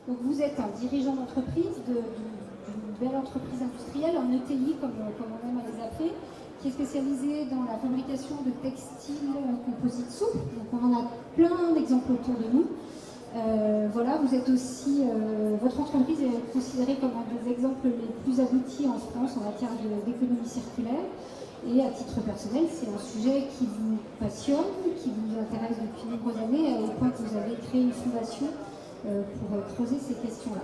Donc vous êtes un dirigeant d'entreprise, d'une belle entreprise industrielle, un ETI comme on aime à les appeler, qui est spécialisé dans la fabrication de textiles composites souples. Donc on en a plein d'exemples autour de nous. Voilà, vous êtes aussi, votre entreprise est considérée comme un des exemples les plus aboutis en France en matière d'économie circulaire. Et à titre personnel, c'est un sujet qui vous passionne, qui vous intéresse depuis de nombreuses années, au point que vous avez créé une fondation pour creuser ces questions-là.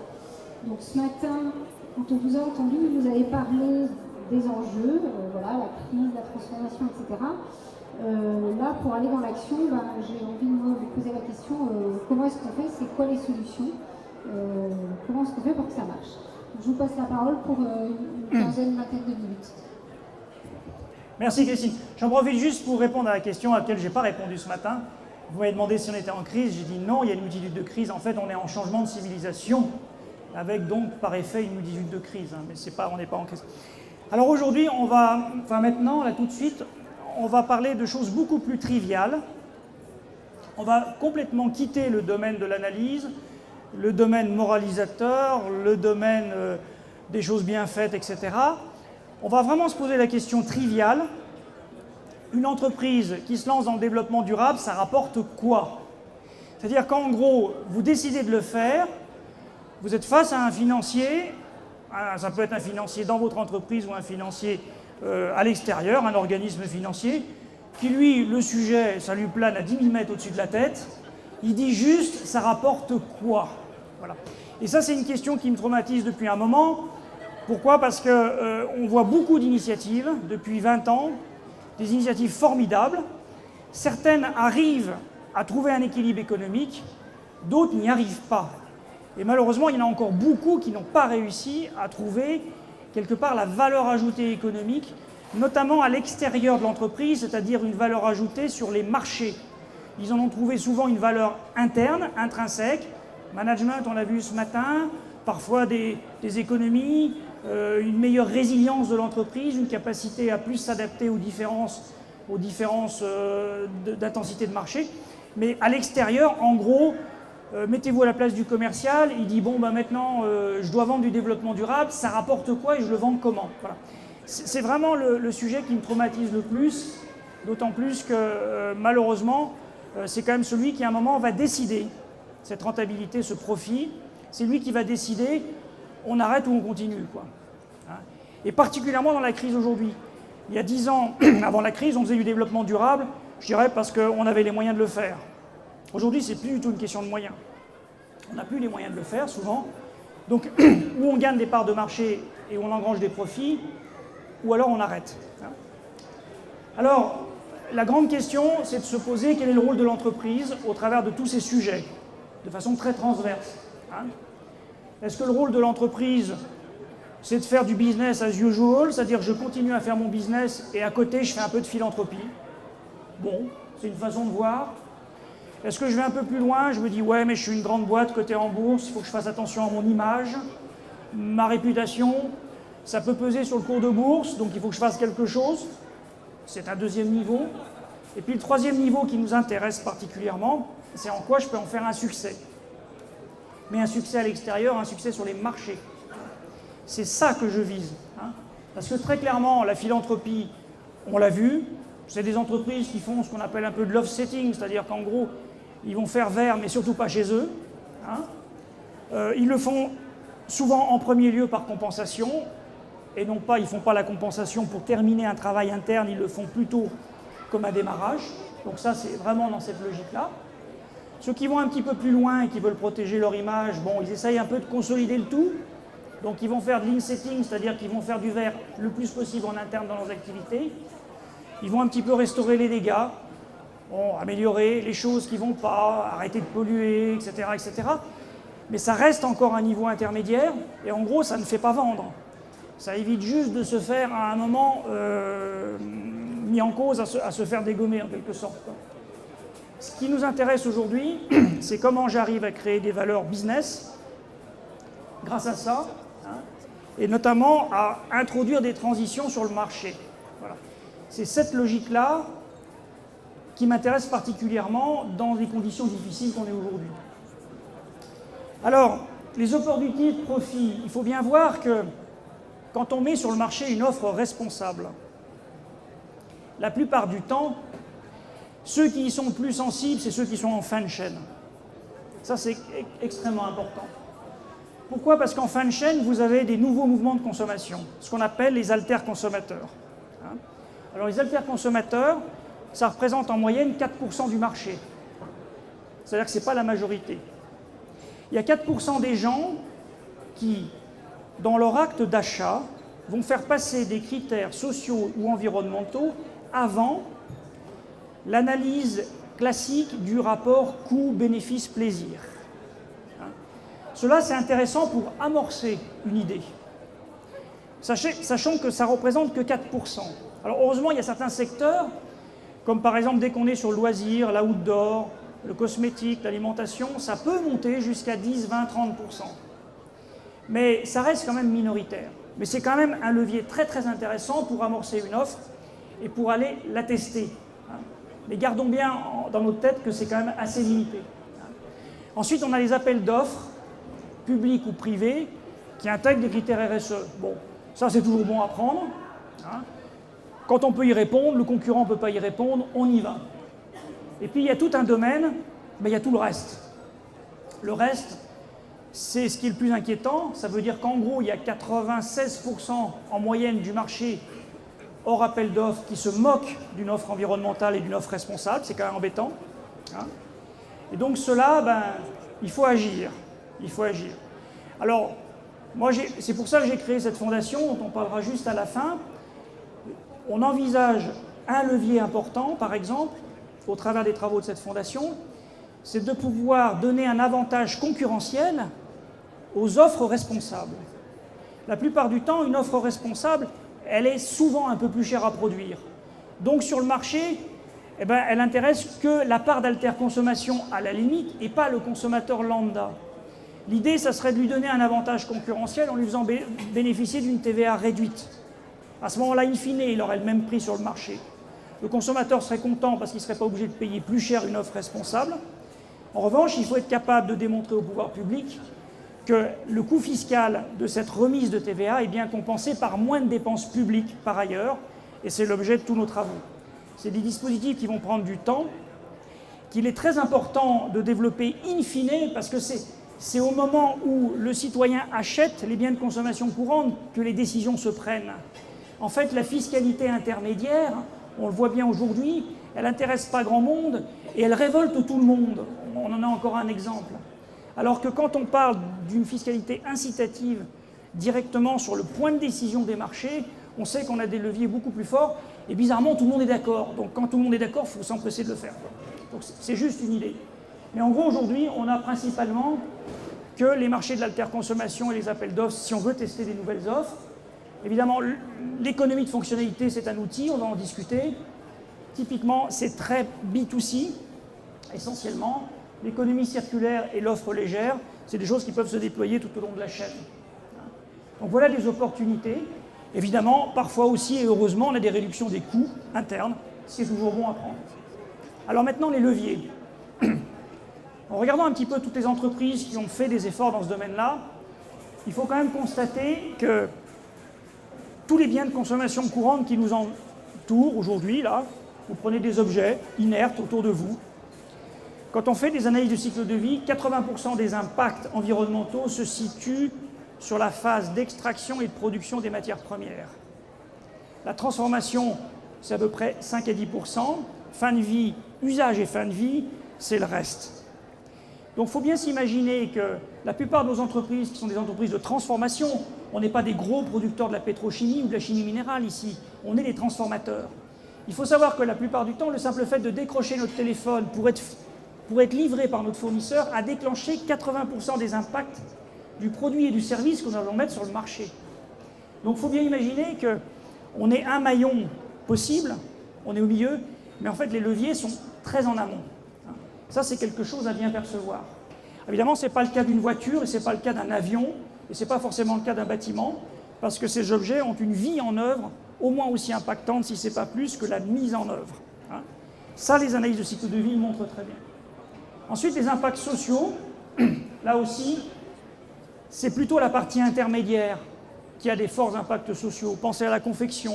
Donc ce matin, quand on vous a entendu, vous avez parlé des enjeux, voilà, la crise, la transformation, etc. Là, pour aller dans l'action, j'ai envie de vous poser la question, comment est-ce qu'on fait, c'est quoi les solutions, comment est-ce qu'on fait pour que ça marche. Je vous passe la parole pour une quinzaine, vingtaine de minutes. Merci Christine. J'en profite juste pour répondre à la question à laquelle je n'ai pas répondu ce matin. Vous m'avez demandé si on était en crise, j'ai dit non, il y a une multitude de crises. En fait, on est en changement de civilisation, avec donc par effet une multitude de crises, mais on n'est pas en crise. Alors aujourd'hui, maintenant, là tout de suite, on va parler de choses beaucoup plus triviales. On va complètement quitter le domaine de l'analyse, le domaine moralisateur, le domaine des choses bien faites, etc. On va vraiment se poser la question triviale. Une entreprise qui se lance dans le développement durable, ça rapporte quoi? C'est-à-dire qu'en gros, vous décidez de le faire, vous êtes face à un financier, ça peut être un financier dans votre entreprise ou un financier à l'extérieur, un organisme financier, qui lui, le sujet, ça lui plane à 10 000 mètres au-dessus de la tête, il dit juste, ça rapporte quoi? Voilà. Et ça, c'est une question qui me traumatise depuis un moment. Pourquoi? Parce qu'on voit beaucoup d'initiatives depuis 20 ans, des initiatives formidables. Certaines arrivent à trouver un équilibre économique, d'autres n'y arrivent pas. Et malheureusement, il y en a encore beaucoup qui n'ont pas réussi à trouver quelque part la valeur ajoutée économique, notamment à l'extérieur de l'entreprise, c'est-à-dire une valeur ajoutée sur les marchés. Ils en ont trouvé souvent une valeur interne, intrinsèque. Management, on l'a vu ce matin, parfois des économies, une meilleure résilience de l'entreprise, une capacité à plus s'adapter aux différences d'intensité de marché. Mais à l'extérieur, en gros, mettez-vous à la place du commercial, il dit bon maintenant je dois vendre du développement durable, ça rapporte quoi et je le vends comment? Voilà. C'est vraiment le sujet qui me traumatise le plus, d'autant plus que malheureusement c'est quand même celui qui à un moment va décider cette rentabilité, ce profit, c'est lui qui va décider on arrête ou on continue, quoi. Hein? Et particulièrement dans la crise aujourd'hui. Il y a 10 ans, avant la crise, on faisait du développement durable, je dirais parce qu'on avait les moyens de le faire. Aujourd'hui, c'est plus du tout une question de moyens. On n'a plus les moyens de le faire, souvent. Donc, ou on gagne des parts de marché et on engrange des profits, ou alors on arrête. Alors, la grande question, c'est de se poser quel est le rôle de l'entreprise au travers de tous ces sujets, de façon très transverse. Est-ce que le rôle de l'entreprise, c'est de faire du business as usual, c'est-à-dire je continue à faire mon business et à côté, je fais un peu de philanthropie? Bon, c'est une façon de voir. Est-ce que je vais un peu plus loin? Je me dis, ouais, mais je suis une grande boîte cotée en bourse, il faut que je fasse attention à mon image, ma réputation, ça peut peser sur le cours de bourse, donc il faut que je fasse quelque chose. C'est un deuxième niveau. Et puis le troisième niveau qui nous intéresse particulièrement, c'est en quoi je peux en faire un succès. Mais un succès à l'extérieur, un succès sur les marchés. C'est ça que je vise. Parce que très clairement, la philanthropie, on l'a vu, c'est des entreprises qui font ce qu'on appelle un peu de l'offsetting, c'est-à-dire qu'en gros, ils vont faire vert, mais surtout pas chez eux. Ils le font souvent en premier lieu par compensation, et non pas, ils ne font pas la compensation pour terminer un travail interne, ils le font plutôt comme un démarrage. Donc ça, c'est vraiment dans cette logique-là. Ceux qui vont un petit peu plus loin et qui veulent protéger leur image, bon, ils essayent un peu de consolider le tout. Donc ils vont faire de l'insetting, c'est-à-dire qu'ils vont faire du vert le plus possible en interne dans leurs activités. Ils vont un petit peu restaurer les dégâts, bon, améliorer les choses qui ne vont pas, arrêter de polluer, etc., etc. Mais ça reste encore un niveau intermédiaire, et en gros, ça ne fait pas vendre. Ça évite juste de se faire à un moment mis en cause, à se faire dégommer en quelque sorte. Ce qui nous intéresse aujourd'hui, c'est comment j'arrive à créer des valeurs business grâce à ça, et notamment à introduire des transitions sur le marché. Voilà. C'est cette logique-là qui m'intéresse particulièrement dans les conditions difficiles qu'on est aujourd'hui. Alors, les opportunités de profit, il faut bien voir que quand on met sur le marché une offre responsable, la plupart du temps, ceux qui y sont le plus sensibles, c'est ceux qui sont en fin de chaîne. Ça, c'est extrêmement important. Pourquoi? Parce qu'en fin de chaîne, vous avez des nouveaux mouvements de consommation, ce qu'on appelle les alter-consommateurs. Alors les alter-consommateurs, ça représente en moyenne 4% du marché. C'est-à-dire que ce n'est pas la majorité. Il y a 4% des gens qui, dans leur acte d'achat, vont faire passer des critères sociaux ou environnementaux avant l'analyse classique du rapport coût-bénéfice-plaisir. Cela, c'est intéressant pour amorcer une idée, sachant que ça ne représente que 4%. Alors heureusement, il y a certains secteurs, comme par exemple dès qu'on est sur le loisir, l'outdoor, le cosmétique, l'alimentation, ça peut monter jusqu'à 10, 20, 30%. Mais ça reste quand même minoritaire. Mais c'est quand même un levier très très intéressant pour amorcer une offre et pour aller la tester. Mais gardons bien dans notre tête que c'est quand même assez limité. Ensuite, on a les appels d'offres, publics ou privés, qui intègrent des critères RSE. Bon, ça c'est toujours bon à prendre. Quand on peut y répondre, le concurrent ne peut pas y répondre, on y va. Et puis il y a tout un domaine, il y a tout le reste. Le reste, c'est ce qui est le plus inquiétant. Ça veut dire qu'en gros, il y a 96% en moyenne du marché hors appel d'offres qui se moquent d'une offre environnementale et d'une offre responsable. C'est quand même embêtant. Et donc cela, il faut agir. Il faut agir. Alors, moi, c'est pour ça que j'ai créé cette fondation, dont on parlera juste à la fin. On envisage un levier important, par exemple, au travers des travaux de cette fondation, c'est de pouvoir donner un avantage concurrentiel aux offres responsables. La plupart du temps, une offre responsable, elle est souvent un peu plus chère à produire. Donc sur le marché, elle n'intéresse que la part d'alter-consommation à la limite et pas le consommateur lambda. L'idée, ça serait de lui donner un avantage concurrentiel en lui faisant bénéficier d'une TVA réduite. À ce moment-là, in fine, il aurait le même prix sur le marché. Le consommateur serait content parce qu'il ne serait pas obligé de payer plus cher une offre responsable. En revanche, il faut être capable de démontrer au pouvoir public que le coût fiscal de cette remise de TVA est bien compensé par moins de dépenses publiques par ailleurs, et c'est l'objet de tous nos travaux. C'est des dispositifs qui vont prendre du temps, qu'il est très important de développer in fine, parce que c'est au moment où le citoyen achète les biens de consommation courante que les décisions se prennent. En fait, la fiscalité intermédiaire, on le voit bien aujourd'hui, elle n'intéresse pas grand monde et elle révolte tout le monde. On en a encore un exemple. Alors que quand on parle d'une fiscalité incitative directement sur le point de décision des marchés, on sait qu'on a des leviers beaucoup plus forts et bizarrement tout le monde est d'accord. Donc quand tout le monde est d'accord, il faut s'empresser de le faire. Donc c'est juste une idée. Mais en gros aujourd'hui, on a principalement que les marchés de l'alter-consommation et les appels d'offres si on veut tester des nouvelles offres. Évidemment, l'économie de fonctionnalité, c'est un outil, on va en discuter. Typiquement, c'est très B2C, essentiellement. L'économie circulaire et l'offre légère, c'est des choses qui peuvent se déployer tout au long de la chaîne. Donc voilà des opportunités. Évidemment, parfois aussi, et heureusement, on a des réductions des coûts internes, ce qui est toujours bon à prendre. Alors maintenant, les leviers. En regardant un petit peu toutes les entreprises qui ont fait des efforts dans ce domaine-là, il faut quand même constater que tous les biens de consommation courante qui nous entourent aujourd'hui, là, vous prenez des objets inertes autour de vous. Quand on fait des analyses de cycle de vie, 80% des impacts environnementaux se situent sur la phase d'extraction et de production des matières premières. La transformation, c'est à peu près 5 à 10%. Fin de vie, usage et fin de vie, c'est le reste. Donc il faut bien s'imaginer que la plupart de nos entreprises, qui sont des entreprises de transformation, on n'est pas des gros producteurs de la pétrochimie ou de la chimie minérale ici, on est des transformateurs. Il faut savoir que la plupart du temps, le simple fait de décrocher notre téléphone pour être livré par notre fournisseur a déclenché 80% des impacts du produit et du service que nous allons mettre sur le marché. Donc il faut bien imaginer qu'on est un maillon possible, on est au milieu, mais en fait les leviers sont très en amont. Ça, c'est quelque chose à bien percevoir. Évidemment, ce n'est pas le cas d'une voiture et ce n'est pas le cas d'un avion et ce n'est pas forcément le cas d'un bâtiment parce que ces objets ont une vie en œuvre au moins aussi impactante, si ce n'est pas plus, que la mise en œuvre. Ça, les analyses de cycle de vie montrent très bien. Ensuite, les impacts sociaux. Là aussi, c'est plutôt la partie intermédiaire qui a des forts impacts sociaux. Pensez à la confection,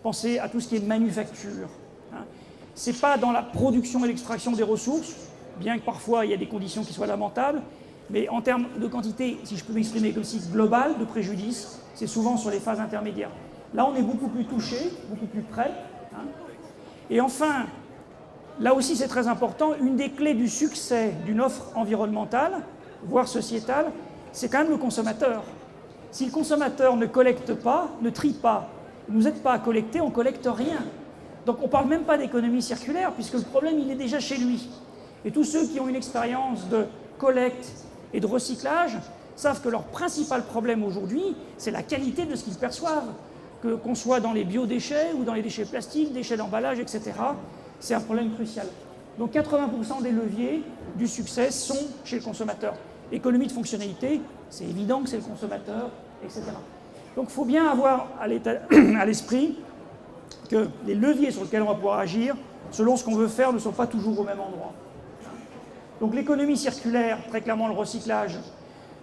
pensez à tout ce qui est manufacture. Ce n'est pas dans la production et l'extraction des ressources, bien que parfois il y a des conditions qui soient lamentables, mais en termes de quantité, si je peux m'exprimer comme si globale, de préjudice, c'est souvent sur les phases intermédiaires. Là, on est beaucoup plus touché, beaucoup plus près. Et enfin, là aussi c'est très important, une des clés du succès d'une offre environnementale, voire sociétale, c'est quand même le consommateur. Si le consommateur ne collecte pas, ne trie pas, ne nous aide pas à collecter, on ne collecte rien. Donc on ne parle même pas d'économie circulaire, puisque le problème, il est déjà chez lui. Et tous ceux qui ont une expérience de collecte et de recyclage savent que leur principal problème aujourd'hui, c'est la qualité de ce qu'ils perçoivent. Qu'on soit dans les biodéchets ou dans les déchets plastiques, déchets d'emballage, etc. C'est un problème crucial. Donc 80% des leviers du succès sont chez le consommateur. Économie de fonctionnalité, c'est évident que c'est le consommateur, etc. Donc il faut bien avoir à l'esprit que les leviers sur lesquels on va pouvoir agir, selon ce qu'on veut faire, ne sont pas toujours au même endroit. Donc l'économie circulaire, très clairement le recyclage,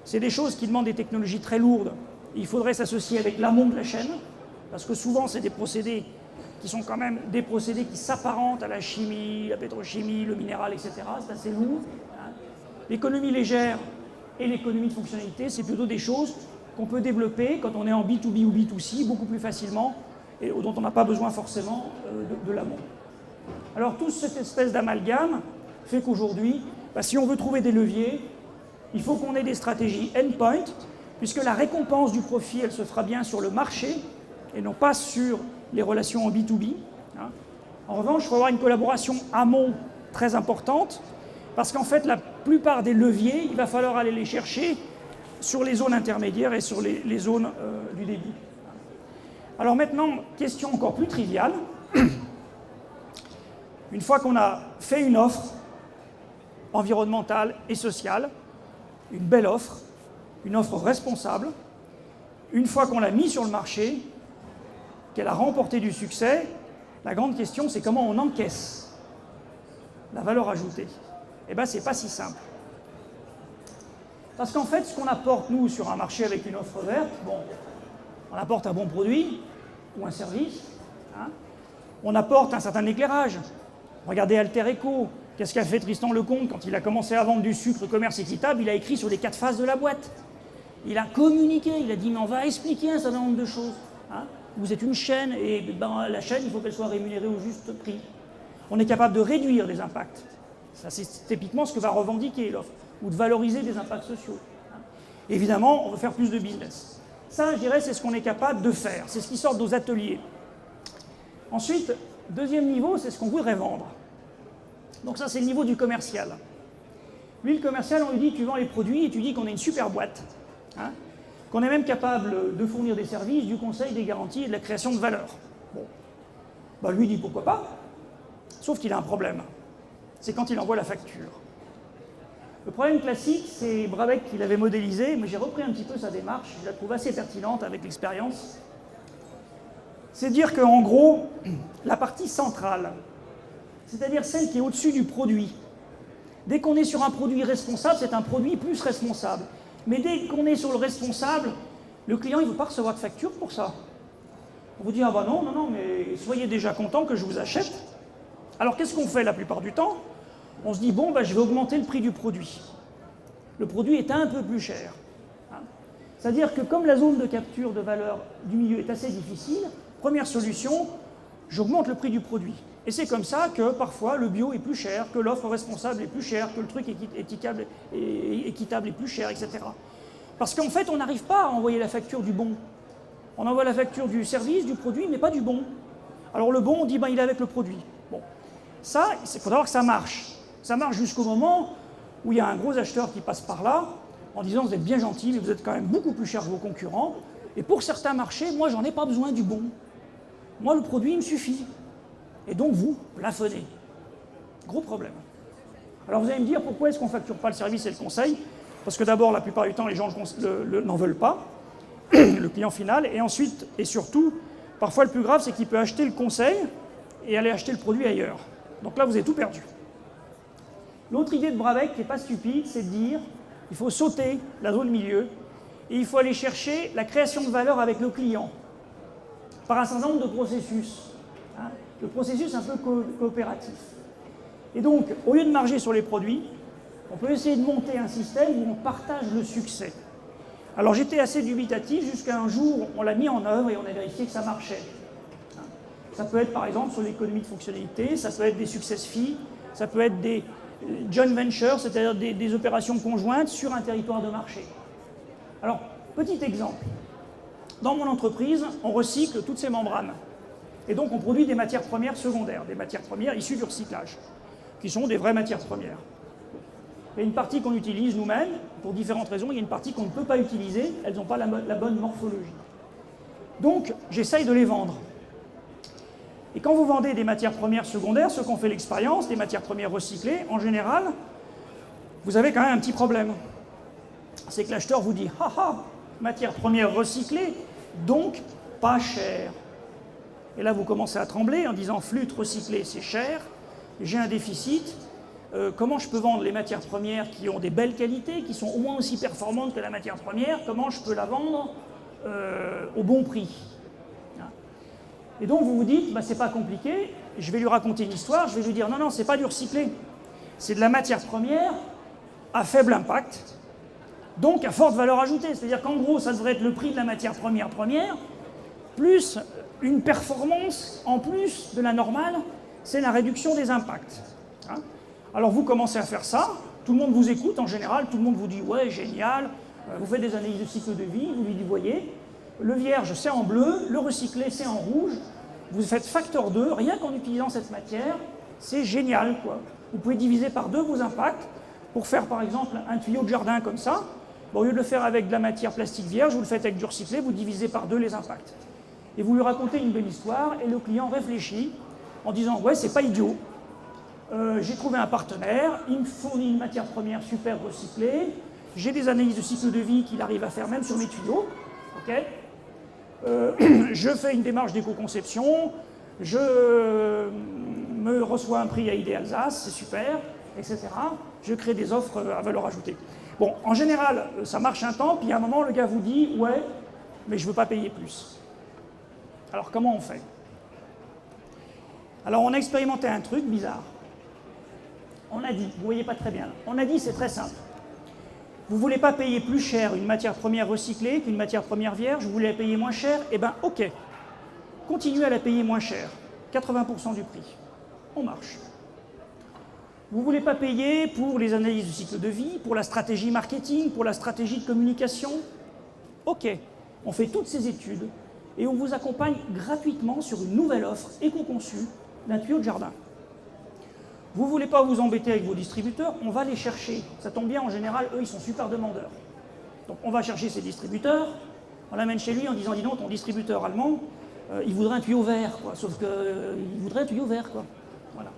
c'est des choses qui demandent des technologies très lourdes. Il faudrait s'associer avec l'amont de la chaîne, parce que souvent c'est des procédés qui sont quand même des procédés qui s'apparentent à la chimie, la pétrochimie, le minéral, etc. C'est assez lourd. L'économie légère et l'économie de fonctionnalité, c'est plutôt des choses qu'on peut développer quand on est en B2B ou B2C beaucoup plus facilement et dont on n'a pas besoin forcément de l'amont. Alors toute cette espèce d'amalgame fait qu'aujourd'hui, si on veut trouver des leviers, il faut qu'on ait des stratégies endpoint, puisque la récompense du profit, elle se fera bien sur le marché et non pas sur les relations en B2B. En revanche, il faut avoir une collaboration amont très importante, parce qu'en fait, la plupart des leviers, il va falloir aller les chercher sur les zones intermédiaires et sur les zones du début. Alors maintenant, question encore plus triviale. Une fois qu'on a fait une offre environnementale et sociale, une belle offre, une offre responsable, une fois qu'on l'a mise sur le marché, qu'elle a remporté du succès, la grande question, c'est comment on encaisse la valeur ajoutée. Eh bien, c'est pas si simple. Parce qu'en fait, ce qu'on apporte, nous, sur un marché avec une offre verte, on apporte un bon produit ou un service, on apporte un certain éclairage. Regardez Alter Eco, qu'est-ce qu'a fait Tristan Lecomte quand il a commencé à vendre du sucre commerce équitable? Il a écrit sur les 4 faces de la boîte. Il a communiqué, il a dit, mais on va expliquer un certain nombre de choses. Vous êtes une chaîne, et la chaîne, il faut qu'elle soit rémunérée au juste prix. On est capable de réduire les impacts. Ça, c'est typiquement ce que va revendiquer l'offre, ou de valoriser des impacts sociaux. Évidemment, on veut faire plus de business. Ça, je dirais, c'est ce qu'on est capable de faire. C'est ce qui sort de nos ateliers. Ensuite, deuxième niveau, c'est ce qu'on voudrait vendre. Donc ça, c'est le niveau du commercial. Lui, le commercial, on lui dit, tu vends les produits et tu dis qu'on est une super boîte. Qu'on est même capable de fournir des services, du conseil, des garanties et de la création de valeur. Lui dit pourquoi pas, sauf qu'il a un problème. C'est quand il envoie la facture. Le problème classique, c'est Brabeck qui l'avait modélisé, mais j'ai repris un petit peu sa démarche, je la trouve assez pertinente avec l'expérience. C'est dire qu'en gros, la partie centrale, c'est-à-dire celle qui est au-dessus du produit, dès qu'on est sur un produit responsable, c'est un produit plus responsable. Mais dès qu'on est sur le responsable, le client, il ne veut pas recevoir de facture pour ça. On vous dit, ah bah non, mais soyez déjà content que je vous achète. Alors qu'est-ce qu'on fait la plupart du temps? On se dit, je vais augmenter le prix du produit. Le produit est un peu plus cher. C'est-à-dire que comme la zone de capture de valeur du milieu est assez difficile, première solution, j'augmente le prix du produit. Et c'est comme ça que parfois le bio est plus cher, que l'offre responsable est plus chère, que le truc équitable est plus cher, etc. Parce qu'en fait, on n'arrive pas à envoyer la facture du bon. On envoie la facture du service, du produit, mais pas du bon. Alors le bon, on dit, il est avec le produit. Ça, il faut savoir que ça marche. Ça marche jusqu'au moment où il y a un gros acheteur qui passe par là, en disant, vous êtes bien gentil, mais vous êtes quand même beaucoup plus cher que vos concurrents. Et pour certains marchés, moi, j'en ai pas besoin du bon. Moi, le produit, il me suffit. Et donc, vous plafonnez. Gros problème. Alors, vous allez me dire, pourquoi est-ce qu'on ne facture pas le service et le conseil? Parce que d'abord, la plupart du temps, les gens n'en veulent pas, le client final. Et ensuite, et surtout, parfois, le plus grave, c'est qu'il peut acheter le conseil et aller acheter le produit ailleurs. Donc là, vous avez tout perdu. L'autre idée de Brabeck, qui n'est pas stupide, c'est de dire, il faut sauter la zone milieu et il faut aller chercher la création de valeur avec le client par un certain nombre de processus. Hein. Le processus un peu coopératif. Et donc, au lieu de marger sur les produits, on peut essayer de monter un système où on partage le succès. Alors j'étais assez dubitatif jusqu'à un jour, on l'a mis en œuvre et on a vérifié que ça marchait. Ça peut être par exemple sur l'économie de fonctionnalité, ça peut être des success fees, ça peut être des joint ventures, c'est-à-dire des opérations conjointes sur un territoire de marché. Alors, petit exemple. Dans mon entreprise, on recycle toutes ces membranes. Et donc on produit des matières premières secondaires, des matières premières issues du recyclage, qui sont des vraies matières premières. Il y a une partie qu'on utilise nous-mêmes, pour différentes raisons, il y a une partie qu'on ne peut pas utiliser, elles n'ont pas la bonne morphologie. Donc, j'essaye de les vendre. Et quand vous vendez des matières premières secondaires, ceux qui ont fait l'expérience, des matières premières recyclées, en général, vous avez quand même un petit problème. C'est que l'acheteur vous dit « Ah ah, matières premières recyclées, donc pas cher ». Et là, vous commencez à trembler en disant « Flûte recyclée, c'est cher, j'ai un déficit ». Comment je peux vendre les matières premières qui ont des belles qualités, qui sont au moins aussi performantes que la matière première, comment je peux la vendre au bon prix? Et donc vous vous dites, bah, c'est pas compliqué, je vais lui raconter une histoire, je vais lui dire, non, non, c'est pas du recyclé, c'est de la matière première à faible impact, donc à forte valeur ajoutée. C'est-à-dire qu'en gros, ça devrait être le prix de la matière première, plus une performance en plus de la normale, c'est la réduction des impacts. Hein. Alors vous commencez à faire ça, tout le monde vous écoute en général, tout le monde vous dit « ouais, génial », vous faites des analyses de cycle de vie, vous lui dites « voyez, le vierge c'est en bleu, le recyclé c'est en rouge, vous faites facteur 2, rien qu'en utilisant cette matière, c'est génial quoi. Vous pouvez diviser par 2 vos impacts pour faire par exemple un tuyau de jardin comme ça, bon, au lieu de le faire avec de la matière plastique vierge, vous le faites avec du recyclé, vous divisez par 2 les impacts. Et vous lui racontez une belle histoire et le client réfléchit en disant « ouais, c'est pas idiot ». J'ai trouvé un partenaire, il me fournit une matière première super recyclée, j'ai des analyses de cycle de vie qu'il arrive à faire même sur mes tuyaux, okay. Je fais une démarche d'éco-conception, je me reçois un prix à ID Alsace, c'est super, etc. Je crée des offres à valeur ajoutée. Bon, en général, ça marche un temps, puis à un moment, le gars vous dit « ouais, mais je ne veux pas payer plus ». Alors comment on fait? Alors on a expérimenté un truc bizarre. On a dit, vous ne voyez pas très bien, on a dit c'est très simple. Vous ne voulez pas payer plus cher une matière première recyclée qu'une matière première vierge, vous voulez la payer moins cher, eh bien ok, continuez à la payer moins cher, 80% du prix, on marche. Vous ne voulez pas payer pour les analyses du cycle de vie, pour la stratégie marketing, pour la stratégie de communication, ok, on fait toutes ces études et on vous accompagne gratuitement sur une nouvelle offre éco-conçue d'un tuyau de jardin. Vous ne voulez pas vous embêter avec vos distributeurs, on va les chercher. Ça tombe bien, en général, eux, ils sont super demandeurs. Donc on va chercher ces distributeurs, on l'amène chez lui en disant « dis donc, ton distributeur allemand, il voudrait un tuyau vert, quoi. Sauf qu'il voudrait un tuyau vert, quoi. » Voilà.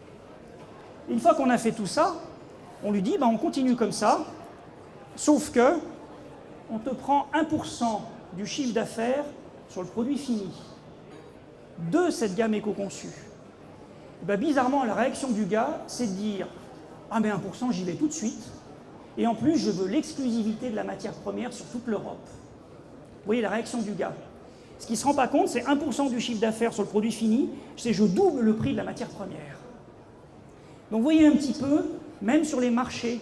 Et une fois qu'on a fait tout ça, on lui dit bah, « on continue comme ça, sauf que on te prend 1% du chiffre d'affaires sur le produit fini de cette gamme éco-conçue. » Ben, bizarrement, la réaction du gars, c'est de dire « Ah mais 1%, j'y vais tout de suite, et en plus, je veux l'exclusivité de la matière première sur toute l'Europe. » Vous voyez la réaction du gars. Ce qu'il ne se rend pas compte, c'est 1% du chiffre d'affaires sur le produit fini, c'est je double le prix de la matière première. Donc vous voyez un petit peu, même sur les marchés,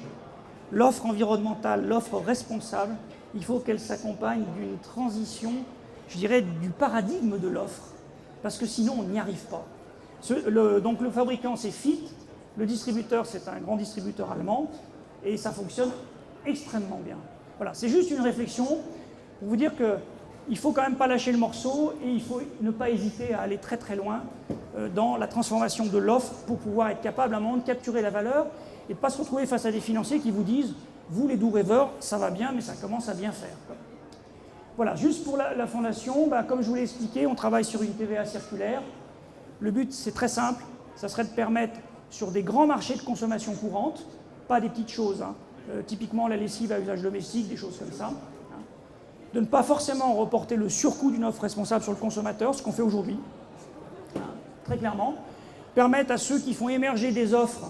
l'offre environnementale, l'offre responsable, il faut qu'elle s'accompagne d'une transition, je dirais, du paradigme de l'offre, parce que sinon on n'y arrive pas. Donc le fabricant c'est Fit, le distributeur c'est un grand distributeur allemand et ça fonctionne extrêmement bien. Voilà, c'est juste une réflexion pour vous dire qu'il ne faut quand même pas lâcher le morceau et il faut ne pas hésiter à aller très très loin dans la transformation de l'offre pour pouvoir être capable à un moment de capturer la valeur et de ne pas se retrouver face à des financiers qui vous disent « vous les doux rêveurs, ça va bien mais ça commence à bien faire ». Voilà, juste pour la fondation, bah, comme je vous l'ai expliqué, on travaille sur une TVA circulaire. Le but, c'est très simple, ça serait de permettre, sur des grands marchés de consommation courante, pas des petites choses, hein, typiquement la lessive à usage domestique, des choses comme ça, hein, de ne pas forcément reporter le surcoût d'une offre responsable sur le consommateur, ce qu'on fait aujourd'hui, hein, très clairement, permettre à ceux qui font émerger des offres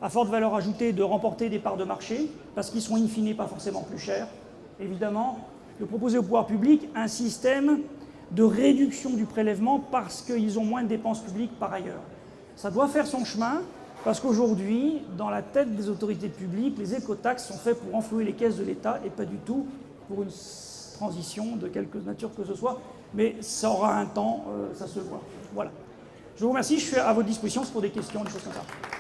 à forte valeur ajoutée de remporter des parts de marché, parce qu'ils seront in fine pas forcément plus chers, évidemment, de proposer au pouvoir public un système de réduction du prélèvement parce qu'ils ont moins de dépenses publiques par ailleurs. Ça doit faire son chemin, parce qu'aujourd'hui, dans la tête des autorités publiques, les écotaxes sont faits pour enflouer les caisses de l'État et pas du tout pour une transition de quelque nature que ce soit. Mais ça aura un temps, ça se voit. Voilà. Je vous remercie, je suis à votre disposition pour des questions, des choses comme ça.